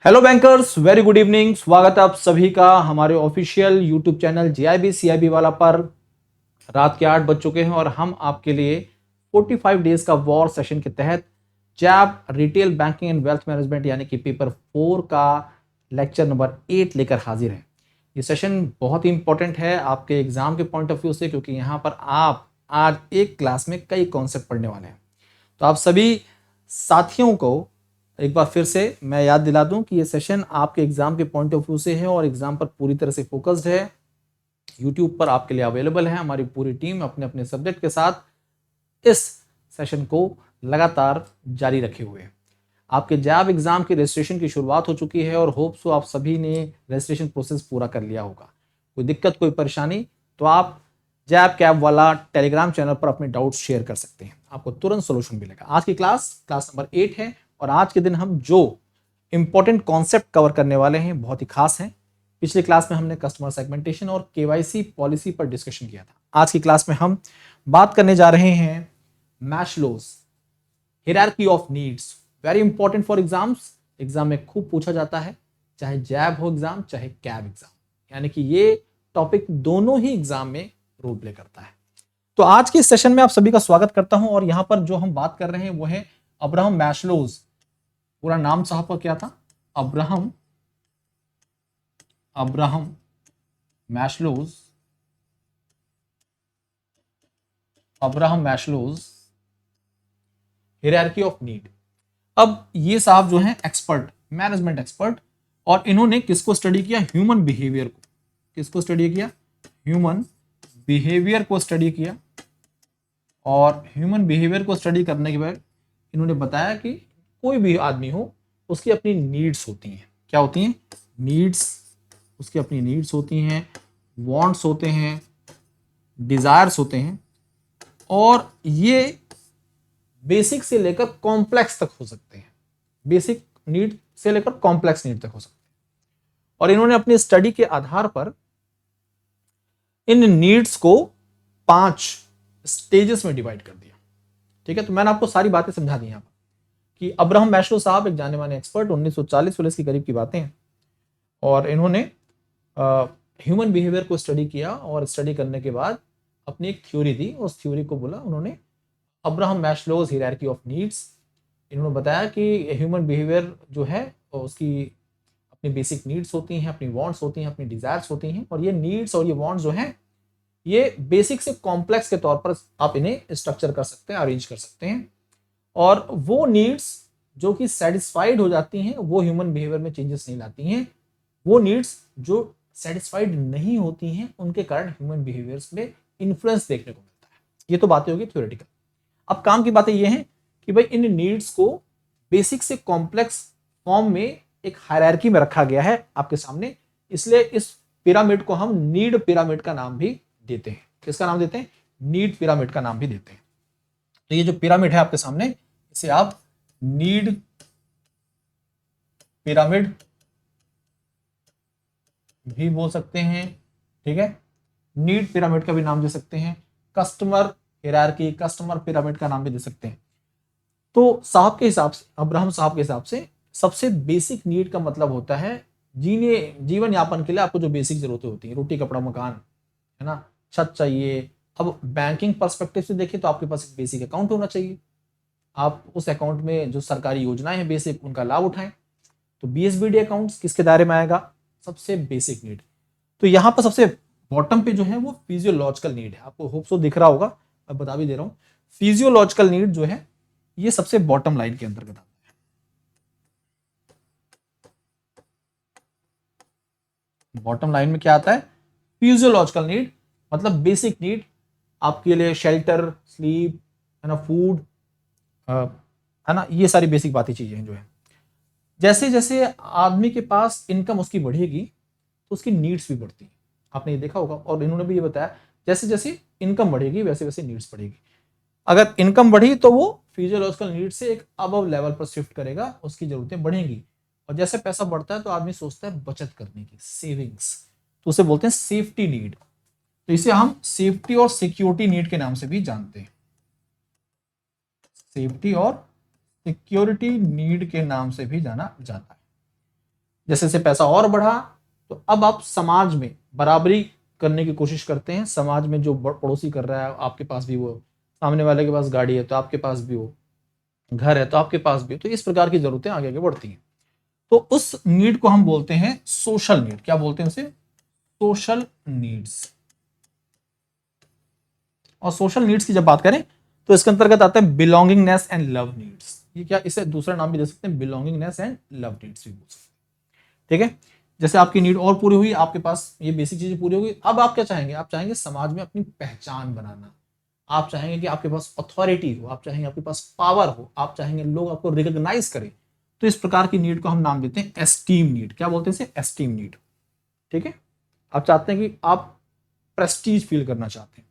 Hello bankers, very good evening. स्वागत है आप सभी का हमारे official YouTube channel JIB CIB वाला पर। रात के 8 बज चुके हैं और हम आपके लिए 45 डेज का वॉर सेशन के तहत JAIIB retail banking and wealth management यानी कि पेपर 4 का लेक्चर नंबर 8 लेकर हाजिर हैं। ये सेशन बहुत ही इंपॉर्टेंट है आपके एग्जाम के पॉइंट ऑफ व्यू से, क्योंकि यहाँ पर आप आज एक क्लास में कई कॉन्सेप्ट पढ़ने वाले हैं। तो आप सभी साथियों को एक बार फिर से मैं याद दिला दूं कि ये सेशन आपके एग्जाम के पॉइंट ऑफ व्यू से है और एग्जाम पर पूरी तरह से फोकस्ड है। यूट्यूब पर आपके लिए अवेलेबल है। हमारी पूरी टीम अपने अपने सब्जेक्ट के साथ इस सेशन को लगातार जारी रखे हुए है। आपके जैब एग्जाम के रजिस्ट्रेशन की शुरुआत हो चुकी है और होप सो आप सभी ने रजिस्ट्रेशन प्रोसेस पूरा कर लिया होगा। कोई दिक्कत, कोई परेशानी तो आप जैब कैब वाला टेलीग्राम चैनल पर अपने डाउट्स शेयर कर सकते हैं, आपको तुरंत सोल्यूशन मिलेगा। आज की क्लास नंबर 8 है और आज के दिन हम जो इंपॉर्टेंट कॉन्सेप्ट कवर करने वाले हैं बहुत ही खास हैं। पिछली क्लास में हमने कस्टमर सेगमेंटेशन और केवाईसी पॉलिसी पर डिस्कशन किया था। आज की क्लास में हम बात करने जा रहे हैं Maslow's hierarchy of needs. Very important for exams. Exam में खूब पूछा जाता है, चाहे जैब हो एग्जाम चाहे कैब एग्जाम, यानी कि ये टॉपिक दोनों ही एग्जाम में रोल प्ले करता है। तो आज के सेशन में आप सभी का स्वागत करता हूं और यहां पर जो हम बात कर रहे हैं वो है अब्राहम मैस्लोज। पूरा नाम साहब का क्या था? Abraham Maslow's hierarchy of need. अब ये साहब जो हैं एक्सपर्ट, मैनेजमेंट एक्सपर्ट, और इन्होंने किसको स्टडी किया? ह्यूमन बिहेवियर को। किसको स्टडी किया? ह्यूमन बिहेवियर को स्टडी किया। और ह्यूमन बिहेवियर को स्टडी करने के बाद इन्होंने बताया कि कोई भी आदमी हो उसकी अपनी नीड्स होती हैं। क्या होती हैं? नीड्स। उसकी अपनी नीड्स होती हैं, वांट्स होते हैं, डिजायर्स होते हैं, और ये बेसिक से लेकर कॉम्प्लेक्स तक हो सकते हैं। बेसिक नीड से लेकर कॉम्प्लेक्स नीड तक हो सकते हैं। और इन्होंने अपनी स्टडी के आधार पर इन नीड्स को 5 स्टेजेस में डिवाइड कर दिया। ठीक है, तो मैंने आपको सारी बातें समझा दी यहां पर कि अब्राहम मैस्लो साहब एक जाने माने एक्सपर्ट, 1940 के करीब की बातें हैं, और इन्होंने ह्यूमन बिहेवियर को स्टडी किया और स्टडी करने के बाद अपनी एक थ्योरी दी। उस थ्योरी को बोला उन्होंने Abraham Maslow's hierarchy of needs. इन्होंने बताया कि ह्यूमन बिहेवियर जो है उसकी अपनी बेसिक नीड्स होती हैं, अपनी वांट्स होती हैं, अपनी डिजायर्स होती हैं, और ये नीड्स और ये वांट्स जो हैं ये बेसिक से कॉम्प्लेक्स के तौर पर आप इन्हें स्ट्रक्चर कर सकते हैं, अरेंज कर सकते हैं। और वो नीड्स जो कि सेटिस्फाइड हो जाती हैं वो ह्यूमन बिहेवियर में चेंजेस नहीं लाती हैं। वो नीड्स जो सेटिस्फाइड नहीं होती हैं उनके कारण ह्यूमन बिहेवियर्स में इन्फ्लुएंस देखने को मिलता है। ये तो बातें होगी थ्योरेटिकल। अब काम की बातें ये हैं कि भाई इन नीड्स को बेसिक से कॉम्प्लेक्स फॉर्म में एक हायरार्की में रखा गया है आपके सामने, इसलिए इस पिरामिड को हम नीड पिरामिड का नाम भी देते हैं। किसका नाम देते हैं? नीड पिरामिड का नाम भी देते हैं। तो ये जो पिरामिड है आपके सामने, इसे आप नीड पिरामिड भी बोल सकते हैं। ठीक है, नीड पिरामिड का भी नाम दे सकते हैं, कस्टमर हायरार्की, कस्टमर पिरामिड का नाम भी दे सकते हैं। तो साहब के हिसाब से, अब्राहम साहब के हिसाब से सबसे बेसिक नीड का मतलब होता है जीवन यापन के लिए आपको जो बेसिक जरूरतें होती हैं, रोटी कपड़ा मकान, है ना, छत चाहिए। अब बैंकिंग पर्सपेक्टिव से देखें तो आपके पास एक बेसिक अकाउंट होना चाहिए। आप उस अकाउंट में जो सरकारी योजनाएं हैं बेसिक, उनका लाभ उठाएं। तो बीएसबीडी अकाउंट्स किसके दायरे में आएगा? सबसे बेसिक नीड। तो यहां पर सबसे बॉटम पे जो है वो फिजियोलॉजिकल नीड है। आपको होप सो दिख रहा होगा, मैं बता भी दे रहा हूं। फिजियोलॉजिकल नीड जो है ये सबसे बॉटम लाइन के अंतर्गत आता है। बॉटम लाइन में क्या आता है? फिजियोलॉजिकल नीड, मतलब बेसिक नीड। आपके लिए शेल्टर, स्लीप, है ना, फूड, है ना, ये सारी बेसिक बातें चीजें हैं जो है। जैसे जैसे आदमी के पास इनकम उसकी बढ़ेगी तो उसकी नीड्स भी बढ़ती हैं। आपने ये देखा होगा, और इन्होंने भी ये बताया जैसे जैसे इनकम बढ़ेगी वैसे वैसे नीड्स बढ़ेगी। अगर इनकम बढ़ी तो वो फिजियोलॉजिकल नीड से एक अबव लेवल पर शिफ्ट करेगा, उसकी जरूरतें बढ़ेंगी। और जैसे पैसा बढ़ता है तो आदमी सोचता है बचत करने की, सेविंग्स, तो उसे बोलते हैं सेफ्टी नीड। तो इसे हम सेफ्टी और सिक्योरिटी नीड के नाम से भी जानते हैं। सेफ्टी और सिक्योरिटी नीड के नाम से भी जाना जाता है। जैसे जैसे पैसा और बढ़ा तो अब आप समाज में बराबरी करने की कोशिश करते हैं। समाज में जो पड़ोसी कर रहा है आपके पास भी वो, सामने वाले के पास गाड़ी है तो आपके पास भी हो, घर है तो आपके पास भी हो। तो इस प्रकार की जरूरतें आगे आगे बढ़ती हैं। तो उस नीड को हम बोलते हैं सोशल नीड। क्या बोलते हैं उसे? Social needs. और सोशल नीड्स की जब बात करें तो इसके अंतर्गत आता है बिलोंगिंगनेस एंड लव नीड्स। ये क्या, इसे दूसरा नाम भी दे सकते हैं, बिलोंगिंगनेस एंड लव नीड्स भी बोल सकते हैं। ठीक है, जैसे आपकी नीड और पूरी हुई, आपके पास ये बेसिक चीजें पूरी हो गई, अब आप क्या चाहेंगे? आप चाहेंगे समाज में अपनी पहचान बनाना, आप चाहेंगे कि आपके पास अथॉरिटी हो, आप चाहेंगे आपके पास पावर हो, आप चाहेंगे लोग आपको रिकॉग्नाइज करें। तो इस प्रकार की नीड को हम नाम देते हैं एस्टीम नीड। क्या बोलते हैं इसे? Esteem need. ठीक है, आप चाहते हैं कि आप प्रेस्टीज फील करना चाहते हैं,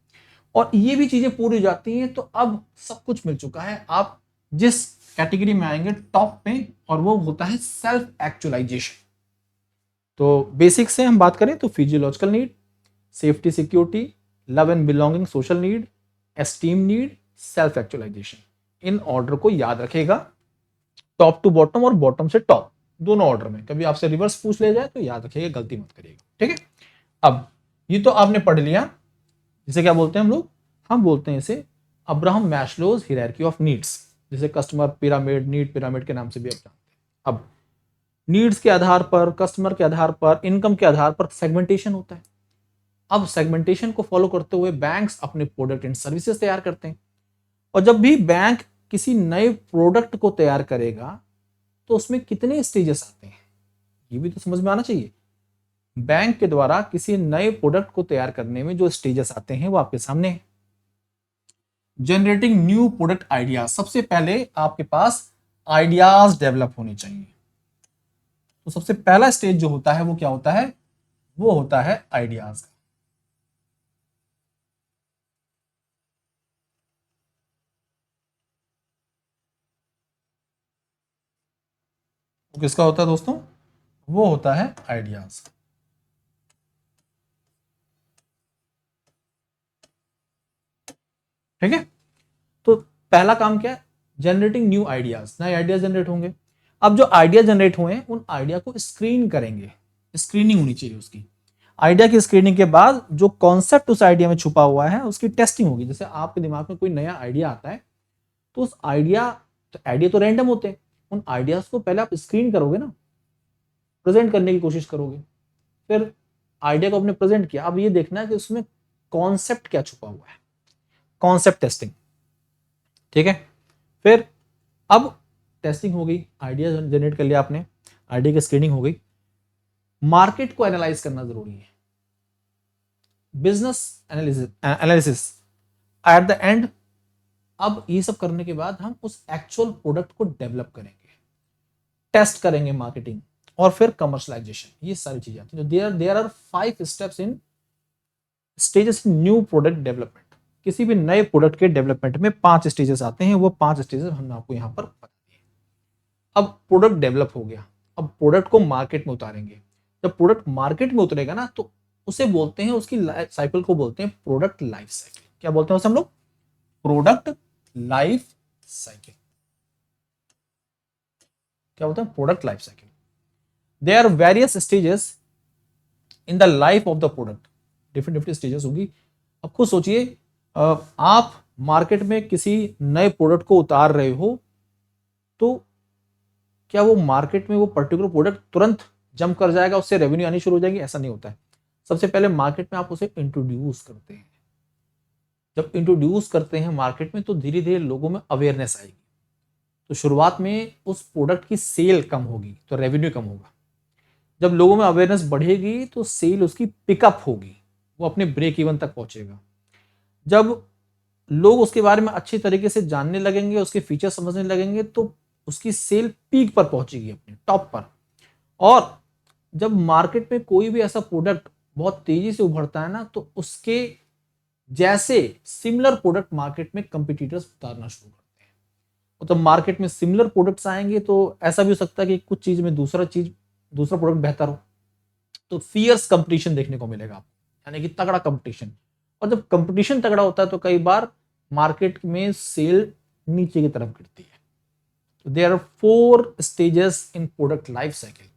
और ये भी चीजें पूरी हो जाती हैं तो अब सब कुछ मिल चुका है। आप जिस कैटेगरी में आएंगे टॉप पे, और वो होता है सेल्फ एक्चुअलाइजेशन। तो बेसिक से हम बात करें तो physiological need, safety security, love and belonging, social need, esteem need, self actualisation. इन ऑर्डर को याद रखेगा, टॉप टू बॉटम और बॉटम से टॉप, दोनों ऑर्डर में। कभी आपसे रिवर्स पूछ ले जाए तो याद रखिएगा, गलती मत करिएगा। ठीक है, अब ये तो आपने पढ़ लिया। इसे क्या बोलते हैं हम लोग? हम बोलते हैं इसे Abraham Maslow's hierarchy of needs, जिसे कस्टमर पिरामिड, नीड पिरामिड के नाम से भी आप जानते हैं। अब नीड्स के आधार पर, कस्टमर के आधार पर, इनकम के आधार पर सेगमेंटेशन होता है। अब सेगमेंटेशन को फॉलो करते हुए बैंक्स अपने प्रोडक्ट एंड सर्विसेज तैयार करते हैं। और जब भी बैंक किसी नए प्रोडक्ट को तैयार करेगा तो उसमें कितने स्टेजेस आते हैं, ये भी तो समझ में आना चाहिए। बैंक के द्वारा किसी नए प्रोडक्ट को तैयार करने में जो स्टेजेस आते हैं वो आपके सामने है। जनरेटिंग न्यू प्रोडक्ट आइडियाज, सबसे पहले आपके पास आइडियाज डेवलप होने चाहिए। तो सबसे पहला स्टेज जो होता है वो क्या होता है? वो होता है आइडियाज का। वो किसका होता है दोस्तों? वो होता है आइडियाज। ठीक है, तो पहला काम क्या है? जनरेटिंग न्यू आइडियाज, नए आइडियाज जनरेट होंगे। अब जो आइडिया जनरेट हुए हैं उन आइडिया को स्क्रीन करेंगे, स्क्रीनिंग होनी चाहिए उसकी। आइडिया की स्क्रीनिंग के बाद जो कॉन्सेप्ट उस आइडिया में छुपा हुआ है उसकी टेस्टिंग होगी। जैसे आपके दिमाग में कोई नया आइडिया आता है तो उस आइडिया तो रैंडम होते हैं, उन आइडियाज को पहले आप स्क्रीन करोगे ना, प्रेजेंट करने की कोशिश करोगे। फिर आइडिया को आपने प्रेजेंट किया, अब ये देखना है कि उसमें कॉन्सेप्ट क्या छुपा हुआ है, कॉन्सेप्ट टेस्टिंग। ठीक है, फिर अब टेस्टिंग हो गई, आइडिया जनरेट कर लिया आपने, आइडिया की स्क्रीनिंग हो गई, मार्केट को एनालाइज करना जरूरी है, business analysis at the end. अब ये सब करने के बाद हम उस एक्चुअल प्रोडक्ट को डेवलप करेंगे, टेस्ट करेंगे, मार्केटिंग, और फिर कमर्शलाइजेशन। ये सारी चीजें आती हैं। There are 5 steps in stages in new product development. किसी भी नए प्रोडक्ट के डेवलपमेंट में 5 स्टेजेस आते हैं, वो 5 स्टेजेस हमने आपको यहाँ पर बता दिए। अब प्रोडक्ट डेवलप हो गया, अब प्रोडक्ट को मार्केट में उतारेंगे। जब प्रोडक्ट मार्केट में उतरेगा ना तो उसे बोलते हैं, उसकी लाइफ साइकिल को बोलते हैं प्रोडक्ट लाइफ साइकिल। क्या बोलते हैं उसे हम लोग? Product life cycle. क्या बोलते हैं? Product life cycle. There are various stages in the life of the product, different different stages होगी। अब खुद सोचिए, आप मार्केट में किसी नए प्रोडक्ट को उतार रहे हो तो क्या वो मार्केट में वो पर्टिकुलर प्रोडक्ट तुरंत जंप कर जाएगा, उससे रेवेन्यू आनी शुरू हो जाएगी? ऐसा नहीं होता है। सबसे पहले मार्केट में आप उसे इंट्रोड्यूस करते हैं। जब इंट्रोड्यूस करते हैं मार्केट में तो धीरे धीरे लोगों में अवेयरनेस आएगी। तो शुरुआत में उस प्रोडक्ट की सेल कम होगी तो रेवेन्यू कम होगा। जब लोगों में अवेयरनेस बढ़ेगी तो सेल उसकी पिकअप होगी, वो अपने ब्रेक इवन तक पहुंचेगा। जब लोग उसके बारे में अच्छी तरीके से जानने लगेंगे, उसके फीचर समझने लगेंगे, तो उसकी सेल पीक पर पहुंचेगी, अपने टॉप पर। और जब मार्केट में कोई भी ऐसा प्रोडक्ट बहुत तेजी से उभरता है ना तो उसके जैसे सिमिलर प्रोडक्ट मार्केट में कंपटीटर्स उतारना शुरू करते हैं। और तो मार्केट में सिमिलर प्रोडक्ट्स आएंगे तो ऐसा भी हो सकता है कि कुछ चीज में दूसरा प्रोडक्ट बेहतर हो, तो फियर्स कंपटीशन देखने को मिलेगा आपको, यानी कि तगड़ा कंपटीशन। और जब कंपटीशन तगड़ा होता है तो कई बार मार्केट में सेल नीचे की तरफ गिरती है। तो there are 4 stages in product life cycle.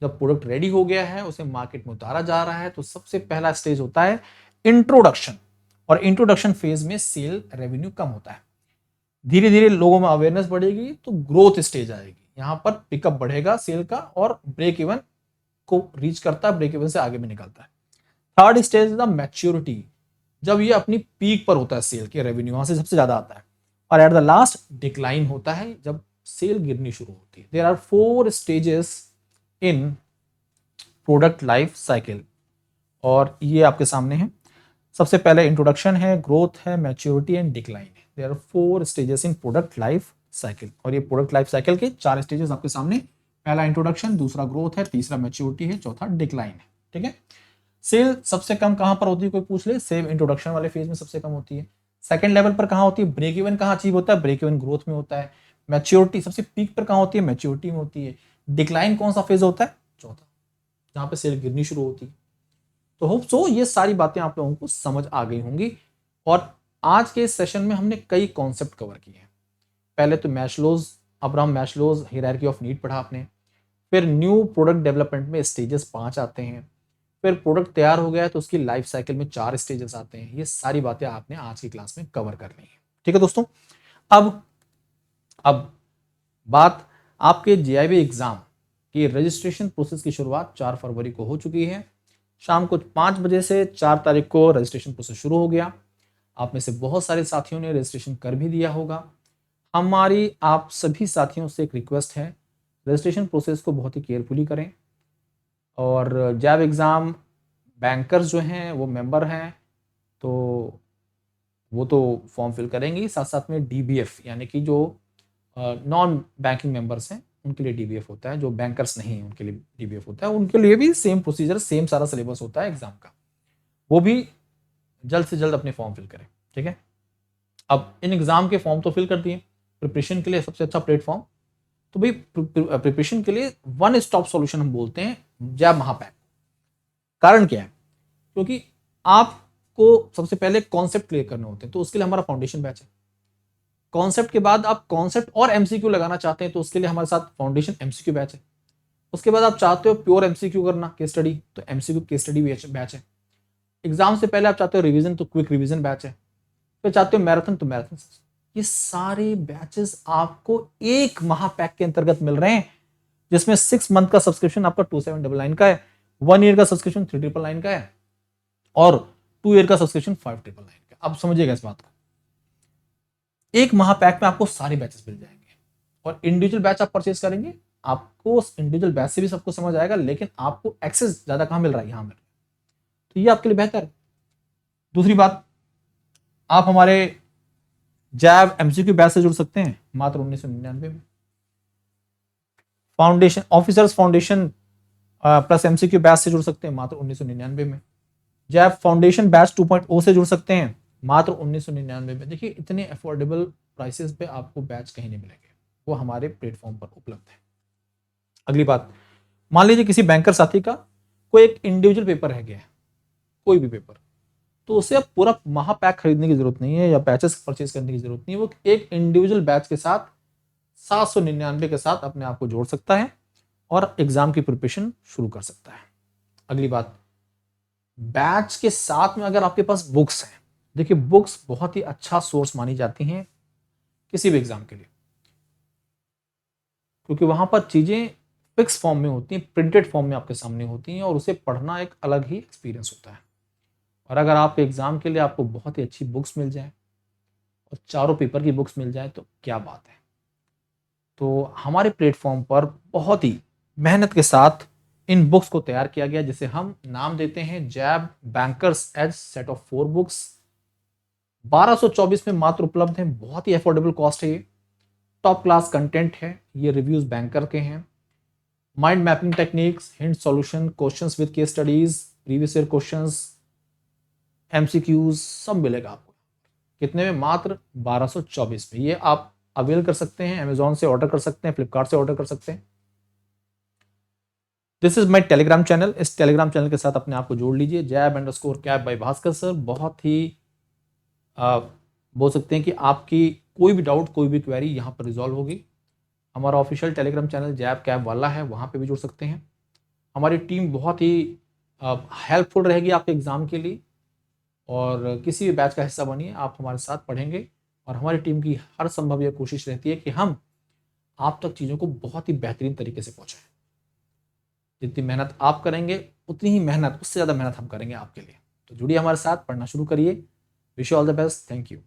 जब प्रोडक्ट रेडी हो गया है, उसे मार्केट में उतारा जा रहा है, तो सबसे पहला स्टेज होता है इंट्रोडक्शन, और इंट्रोडक्शन फेज में सेल रेवेन्यू कम होता है। धीरे धीरे लोगों में अवेयरनेस बढ़ेगी तो ग्रोथ स्टेज आएगी, यहां पर पिकअप बढ़ेगा सेल का और ब्रेक इवन को रीच करता है, ब्रेक इवन से आगे भी निकलता है। Third stage is the maturity, जब ये अपनी पीक पर होता है सेल के रेवेन्यू, वहां से सबसे ज्यादा आता है। और एट द लास्ट डिक्लाइन होता है, जब सेल गिरनी शुरू होती है। There are 4 stages in product life cycle, और ये आपके सामने है। सबसे पहले इंट्रोडक्शन है, ग्रोथ है, मैच्योरिटी एंड डिक्लाइन है। There are 4 stages in product life cycle, और ये प्रोडक्ट लाइफ साइकिल के 4 स्टेजेस आपके सामने। पहला इंट्रोडक्शन, दूसरा ग्रोथ है, तीसरा मैच्योरिटी है, चौथा डिक्लाइन है। ठीक है। सेल सबसे कम कहां पर होती है, कोई पूछ ले, सेल इंट्रोडक्शन वाले फेज में सबसे कम होती है। सेकंड लेवल पर कहां होती है, ब्रेक इवन कहां अचीव होता है, ब्रेक इवन ग्रोथ में होता है। मैच्योरिटी सबसे पीक पर कहां होती है, मैच्योरिटी में होती है। डिक्लाइन कौन सा फेज होता है, चौथा, जहां पे सेल गिरनी शुरू होती है। तो होप सो ये सारी बातें आप लोगों को समझ आ गई होंगी। और आज के सेशन में हमने कई कॉन्सेप्ट कवर किए हैं। पहले तो Maslow's, Abraham Maslow's hierarchy of need पढ़ा आपने। फिर न्यू प्रोडक्ट डेवलपमेंट में स्टेजेस 5 आते हैं। फिर प्रोडक्ट तैयार हो गया तो उसकी लाइफ साइकिल में 4 स्टेजेस आते हैं। ये सारी बातें आपने आज की क्लास में कवर कर ली है। ठीक है दोस्तों। अब बात आपके जीआईबी एग्जाम की रजिस्ट्रेशन प्रोसेस की शुरुआत 4 फरवरी को हो चुकी है। शाम को 5 बजे से 4 तारीख को रजिस्ट्रेशन प्रोसेस शुरू हो गया। आप में से बहुत सारे साथियों ने रजिस्ट्रेशन कर भी दिया होगा। हमारी आप सभी साथियों से एक रिक्वेस्ट है, रजिस्ट्रेशन प्रोसेस को बहुत ही केयरफुली करें। और जैब एग्ज़ाम बैंकर्स जो हैं वो मेंबर हैं, तो वो तो फॉर्म फिल करेंगे, साथ साथ में डीबीएफ यानी कि जो नॉन बैंकिंग मेंबर्स हैं उनके लिए डीबीएफ होता है, जो बैंकर्स नहीं हैं उनके लिए डीबीएफ होता है। उनके लिए भी सेम प्रोसीजर, सेम सारा सिलेबस होता है एग्जाम का। वो भी जल्द से जल्द अपने फॉर्म फिल करें। ठीक है। अब इन एग्जाम के फॉर्म तो फिल कर दिए, प्रिपरेशन के लिए सबसे अच्छा प्लेटफॉर्म, तो भाई प्रिपरेशन के लिए वन स्टॉप सॉल्यूशन हम बोलते हैं जैब महापैक। कारण क्या है, क्योंकि आपको सबसे पहले कॉन्सेप्ट क्लियर करने होते हैं, तो उसके लिए हमारा फाउंडेशन बैच है। कॉन्सेप्ट के बाद आप कॉन्सेप्ट और एमसीक्यू लगाना चाहते हैं, तो उसके लिए हमारे साथ फाउंडेशन एमसीक्यू बैच है। उसके बाद आप चाहते हो प्योर एमसीक्यू करना, केस स्टडी, तो एमसीक्यू केस स्टडी बैच है। एग्जाम से पहले आप चाहते हो रिवीजन, तो क्विक रिवीजन बैच है। फिर चाहते हो मैराथन, तो मैराथन। ये सारे बैचेस आपको एक महापैक के अंतर्गत मिल रहे हैं, जिसमें 6 मंथ का सब्सक्रिप्शन आपका 2799 का है, 1 ईयर का सब्सक्रिप्शन 3999 का है, और 2 ईयर का सब्सक्रिप्शन 5999 का। अब समझिएगा इस बात को, एक महापैक में आपको सारे बैचेस मिल जाएंगे। और इंडिविजुअल बैच आप परचेज करेंगे, आपको इंडिविजुअल बैच से भी सबको समझ आएगा, लेकिन आपको एक्सेस ज्यादा कहां मिल रहा है, यहां मिल रहा है, तो ये आपके लिए बेहतर है। दूसरी बात, आप हमारे जैब एमसीक्यू बैच से जुड़ सकते हैं मात्र 1999 में। Foundation officers foundation plus MCQ batch से जुड़ सकते हैं मात्र 1999 में। जैब फाउंडेशन बैच 2.0 से जुड़ सकते हैं मात्र 1999 में। देखिए इतने अफोर्डेबल प्राइसेस पे आपको बैच कहीं नहीं मिलेंगे, वो हमारे प्लेटफॉर्म पर उपलब्ध है। अगली बात, मान लीजिए किसी बैंकर साथी का कोई एक इंडिविजुअल पेपर रह गया है, कोई भी पेपर, तो उसे अब पूरा महापैक खरीदने की जरूरत नहीं है या बैचेस परचेज करने की जरूरत नहीं है। वो एक इंडिविजुअल बैच के साथ 799 के साथ अपने आप को जोड़ सकता है और एग्जाम की प्रिपरेशन शुरू कर सकता है। अगली बात, बैच के साथ में अगर आपके पास बुक्स हैं, देखिए बुक्स बहुत ही अच्छा सोर्स मानी जाती हैं किसी भी एग्जाम के लिए, क्योंकि वहां पर चीजें फिक्स फॉर्म में होती हैं, प्रिंटेड फॉर्म में आपके सामने होती हैं, और उसे पढ़ना एक अलग ही एक्सपीरियंस होता है। और अगर आप एग्जाम के लिए आपको बहुत ही अच्छी बुक्स मिल जाए और चारों पेपर की बुक्स मिल जाए तो क्या बात है। तो हमारे प्लेटफॉर्म पर बहुत ही मेहनत के साथ इन बुक्स को तैयार किया गया, जिसे हम नाम देते हैं JAIIB bankers as set of 4 books. 1224 में मात्र उपलब्ध है, बहुत ही अफोर्डेबल कॉस्ट है, ये टॉप क्लास कंटेंट है, ये रिव्यूज बैंकर के हैं। Mind mapping techniques, hint solution, questions with case studies, previous year questions, MCQs, सब मिलेगा आपको। कितने में, मात्र 1224 में। ये आप अवेल कर सकते हैं, अमेजॉन से ऑर्डर कर सकते हैं, फ्लिपकार्ट से ऑर्डर कर सकते हैं। This is my Telegram channel, इस टेलीग्राम चैनल के साथ अपने आप को जोड़ लीजिए, jab_cap बाय भास्कर सर। बहुत ही बोल सकते हैं कि आपकी कोई भी डाउट, कोई भी क्वेरी यहाँ पर रिजॉल्व होगी। हमारा ऑफिशियल टेलीग्राम चैनल जैब कैब वाला है, वहाँ पे भी जुड़ सकते हैं। हमारी टीम बहुत ही हेल्पफुल रहेगी आपके एग्ज़ाम के लिए, और किसी भी बैच का हिस्सा बनिए, आप हमारे साथ पढ़ेंगे, और हमारी टीम की हर संभव यह कोशिश रहती है कि हम आप तक चीज़ों को बहुत ही बेहतरीन तरीके से पहुँचाएं। जितनी मेहनत आप करेंगे उतनी ही मेहनत, उससे ज़्यादा मेहनत हम करेंगे आपके लिए। तो जुड़िए हमारे साथ, पढ़ना शुरू करिए। Wish you all the best. Thank you.